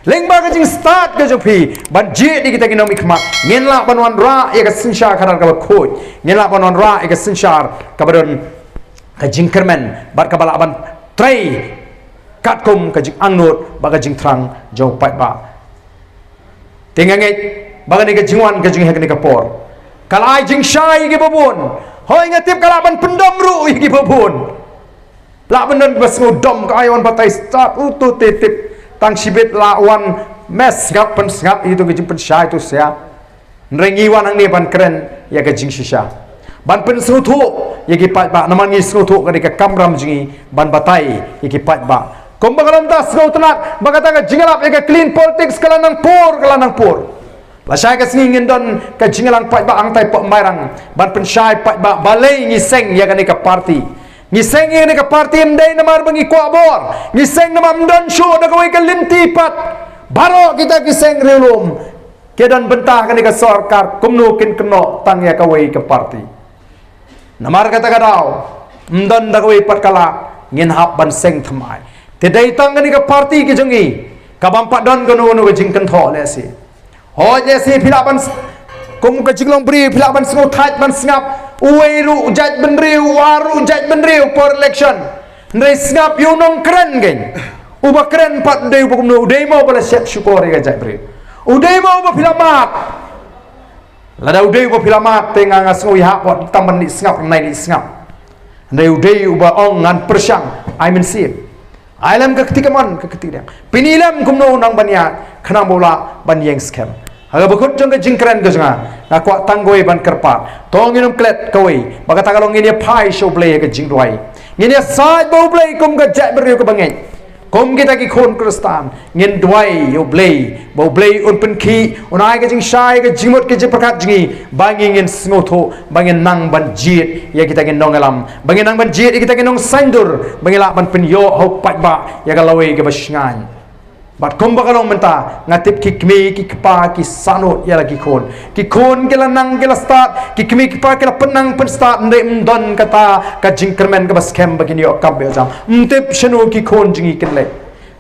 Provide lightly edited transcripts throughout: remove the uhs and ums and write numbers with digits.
lengba ke jing start ke jopi ban je di kita ginom ikma ngenla banwan ra ya ke sinshar khadar ka khoj ngenla banwan ra ya ke sinshar ka badon ka jing kermen bar ka bala ban trai kat kum ka jing angnut ba ka jing trang jo pai ba tenganget ba ka ni ka jingwan ka jing hek ni ka por kalai jing shai ge babun hoi ngatip kalaban pendam ru gi babun la benon bas ngudom ka ayon batai start utu titip tang sibit lawan mes ngap pen ngap itu ke jing pen syai tu sia nrengi wan ang ni ban keren ya ke jing shisha ban pen sutu ya ki pat ba naman ngi sutu ka de ka kamram jingi ban batai ya ki pat ba kom bagalam tas go tenat bagata ka jingalap ya ka clean politics kala nang por la syai ka singin don ka jingalang pat ba ang tai pok mairang ban pen syai pat ba balai ngi seng ya ka ni ka party ngiseng ini ke parti mdai namar bangi kuabor ngiseng namar mdan show dah kawai ke linti pat baru kita ngiseng relum kedan bentah kan ke sarkar kumno kin keno tang ya kawai ke parti namar kata kadau mdan dah kawai pat kala ngin hap ban seng thamai tedai tang kan ke parti ke jongi kabam pat don kono ke jingkan tho le si ho je si philaban kum ke jinglong bri philaban sngo thaj ban sngap uiru jaj benriu waru jaj benriu for election ndai snap yunong keren gen uba keren pat dei bukum no dei mau bala siap syukur ga jaj bri udai mau ba filamat lada udai ba filamat tenga ngasngo ya pot tamban ni snap nai ni snap ndai udai uba ong ngan persang I mean sip ailam ke ketika man ke ketika pinilam kumno nang banya khana bola banyeng scam aga bakut jong ke jingkren ke janga na kwa tanggoi ban kerpa tong inum klet kawai baka tagalong ini pai show play ke jingdwai ini sai bo play kum ke jai beriu ke bangai kum kita ki khon kristan ngin dwai yo play bo play un pen ki unai ke jing shai ke jingmot ke jiprakat jingi bangi ngin snotho bangin nang ban jit ya kita ngin nongalam bangin nang ban jit kita ngin nong sandur bangila ban pen yo ho pat ba ya galawai ke basngan bat kumba kalong menta ngatip kikmi kikpa ki sanut ya lagi kon ke lanang ke la start kikmi kikpa ke la penang pen start ndai mdon kata ka jingkermen ke baskem begini ok kab jam mtip shenu ki kon jingi kenle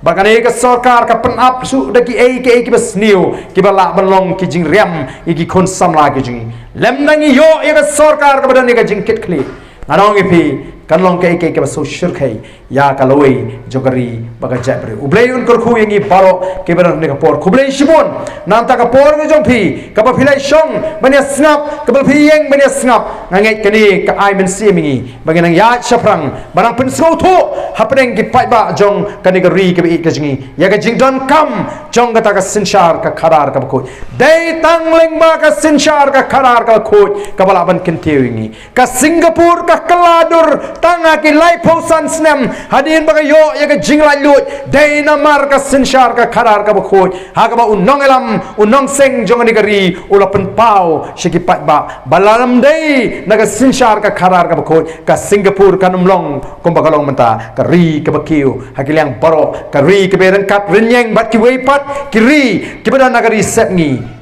bakane ke sarkar ka pen up su daki ai ki bas new ki bala banlong ki jing riam ki kon samla ki jingi lem nangi yo ya ke sarkar ka badan ka jingkit kli ngarong ipi kanlong ke bas syurkai ya kaloi jogari baga japre ublei un korku yangi baro ke badan ne kapor kublei shibon nanta kapor ke jongpi ka ba philai shong bania snap ka ba phiyeng bania snap ngangai kani ka ai men simingi baginang ya shaprang barang pen so tho hapeng ki pai ba jong kani ka ri ke bi ka jingi ya ka jingdon kam jong ka ka sinshar ka kharar ka ko dei tang leng ba ka sinshar ka kharar ka ko ka bala ban kintiwingi ka singapore ka kaladur tanga ki life hosan snem hadin baga yo ya ka jingla lut dei namar ka sinshar ka kharar ka ko ha ka ba unong elam unong seng jong ni gari ulapen pau shiki pat ba balalam dei na ka sinshar ka kharar ka ko ka singapore ka numlong kum ba kalong menta ka ri ka bakiu hakilang baro ka ri ka bereng kat renyeng bat ki wei pat ki ri ki bada nagari set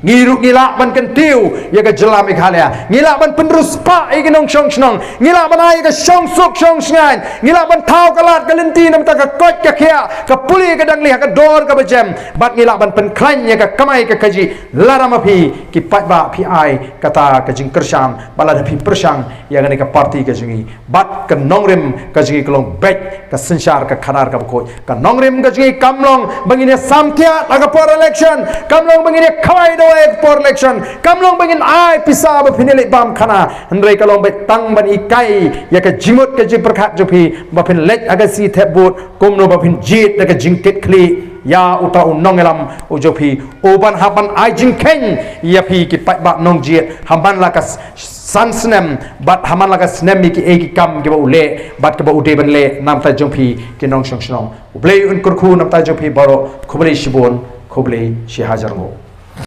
ngiru ngila ban kentiu ya ka jelam ikhalia ngila ban penrus pa iginong shong shnong ngila ban ai ka shong suk shong sngan ngila ban thau kalat kalenti nam ta ka kot ka khia ka puli ka dangli ka dor ka bajem bat ngila ban pen klan ya ka kamai ka kaji larama phi ki pat ba phi ai kata ka jing kersham bala da phi persang ya ngani ka party ka jingi bat ka nongrim ka jingi klong bet ka sinshar ka khanar ka ko ka nongrim ka jingi kamlong bangine samthia aga por election kamlong bangine khawai do ek por election kamlong bangin ai pisa ba phinele bam khana handrei kalong bet tang ban ikai ya ka jimot ka ji prakhat jo phi ba phin lek aga si thebut komno ba phin jit ka jingket kli ya uta unong elam ujopi oban haban ai jingken ya phi ki pat ba nong jit haban la ka san snem bat haman la ka snem ki e ki kam ki ba ule bat ka ba ude ban le nam ta jompi ki nong shong shong ublei un kurku nam ta jompi baro khublei shibon khublei shi hajar ngo